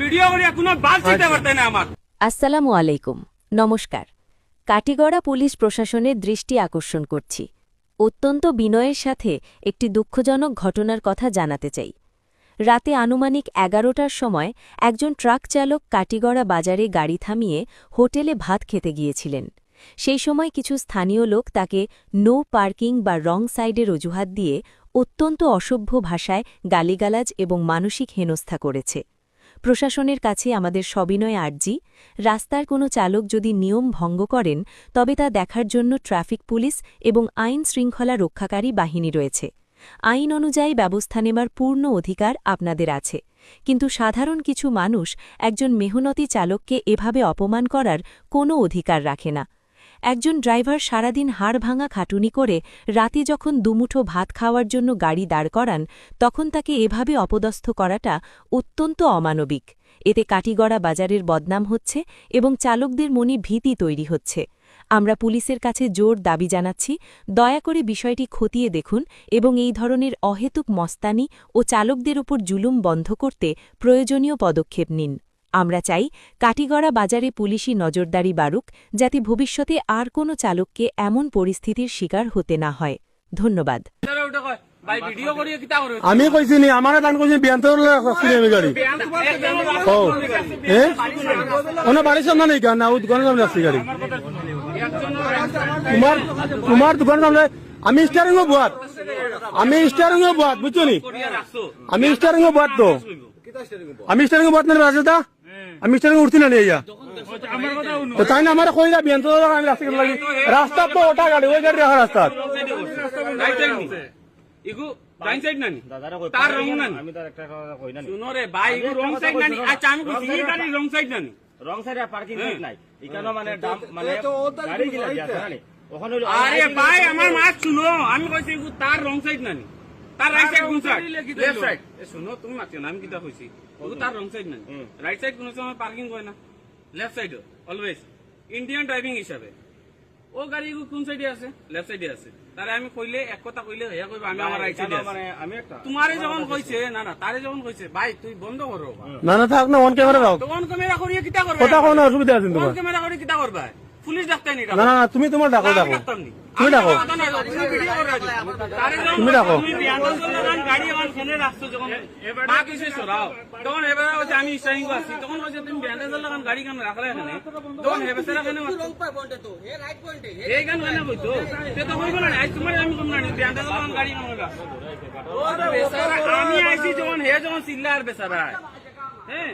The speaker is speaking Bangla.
ভিডিও করে কোনো বাল চিন্তা করতে না আমার। আসসালামু আলাইকুম, নমস্কার। কাটিগড়া পুলিশ প্রশাসনের দৃষ্টি আকর্ষণ করছি। অত্যন্ত বিনয়ের সাথে একটি দুঃখজনক ঘটনার কথা জানাতে চাই। রাতে আনুমানিক 11টার সময় একজন ট্রাক চালক কাটিগড়া বাজারে গাড়ি থামিয়ে হোটেলে ভাত খেতে গিয়েছিলেন। সেই সময় কিছু স্থানীয় লোক তাকে নো পার্কিং বা রং সাইডের অজুহাত দিয়ে অত্যন্ত অসভ্য ভাষায় গালিগালাজ এবং মানসিক হেনস্থা করেছে। প্রশাসনের কাছে আমাদের সবিনয় আর্জি, রাস্তার কোনো চালক যদি নিয়ম ভঙ্গ করেন তবে তা দেখার জন্য ট্রাফিক পুলিশ এবং আইন শৃঙ্খলা রক্ষাকারী বাহিনী রয়েছে। আইন অনুযায়ী ব্যবস্থা নেবার পূর্ণ অধিকার আপনাদের আছে, কিন্তু সাধারণ কিছু মানুষ একজন মেহনতি চালককে এভাবে অপমান করার কোনো অধিকার রাখে না। একজন ড্রাইভার সারাদিন হাড় ভাঙা খাটুনি করে রাতে যখন দুমুঠো ভাত খাওয়ার জন্য গাড়ি দাঁড় করান, তখন তাকে এভাবে অপদস্থ করাটা অত্যন্ত অমানবিক। এতে কাটিগড়া বাজারের বদনাম হচ্ছে এবং চালকদের মনে ভীতি তৈরি হচ্ছে। আমরা পুলিশের কাছে জোর দাবি জানাচ্ছি, দয়া করে বিষয়টি খতিয়ে দেখুন এবং এই ধরনের অহেতুক মস্তানি ও চালকদের ওপর জুলুম বন্ধ করতে প্রয়োজনীয় পদক্ষেপ নিন। আমরা চাই কাটিগড়া বাজারে পুলিশি নজরদারি বাড়ুক, যাতে ভবিষ্যতে আর কোনো চালককে এমন পরিস্থিতির শিকার হতে না হয়। ধন্যবাদ। ভাই ভিডিও করিয়ে কিতা করে আমি কইছি নি আমার দান কইছি বিয়ান্তর রাখছি আমি গাড়ি ও ওনা বাড়ি সামনে নেই কেন ও দোকানের সামনে রাখছি গাড়ি তোমার দোকানের সামনে আমি স্টিয়ারিং এ বাত বুঝছো নি আমি স্টিয়ারিং এ বাত তো আমি স্টিয়ারিং এ বাত না রাজদা আমি স্টিয়ারিং উঠছি না নিয়া তো তাই না আমার কইলা বিয়ান্তর আমি রাখছি লাগি রাস্তা তো ওটা গাড়ি ওই গাড়ি রাখা রাস্তা ইগু রাইট সাইড নানি তার রং নানি আমি তার একটা কথা কই না শুনো রে ভাই ইগু রং সাইড নানি আচ্ছা আমি কইছি এই গাড়ি রং সাইড নানি রং সাইডে পার্কিং সাইড নাই এখানে মানে দাম মানে গাড়ি কি লাগি আছে নানি ওখানে আরে ভাই আমার মাছ শুনো আমি কইছি ইগু তার রং সাইড নানি তার রাইট সাইড কোন সাইড লেফট সাইড এ শুনো তুমি মাছ না আমি কিটা কইছি ইগু তার রং সাইড নানি রাইট সাইড কোন সময় পার্কিং কই না left side always Indian driving হিসাবে ও গাড়ি ইগু কোন সাইডে আছে লেফট সাইডে আছে তারে আমি কইলে এক কথা কইলে হইয়া কইবা আমি আমার রাইট সাইডে মানে আমি একটা তোমারে যখন কইছে না না তারে যখন কইছে ভাই তুই বন্ধ করো না না থাক না অন ক্যামেরা রাখ তো অন ক্যামেরা করিয়ে কিটা করবে কথা কোনো অসুবিধা আছে তোমার অন ক্যামেরা করে কিটা করবে পুলিশ ডাক্তার নি না না তুমি তোমার ডাকো তুমি ডাকো তুমি ডাকো তুমি বিয়ান্তর লাগান গাড়ি আমার ফোনে রাখছো যখন মা কিসে সরাও তখন এবারে হচ্ছে আমি স্টারিং আছি তখন হচ্ছে তুমি বিয়ান্তর লাগান গাড়ি কেন রাখলে এখানে তখন হেবেসেরা কেন রং পয়েন্টে তো এ রাইট পয়েন্টে এই গান কেন কইতো তে তো কইবো না আজ তোমার আমি কম না বিয়ান্তর লাগান গাড়ি কেন রাখছো ও বেচারা আমি আইছি যখন হে যখন চিল্লার বেচারা হ্যাঁ।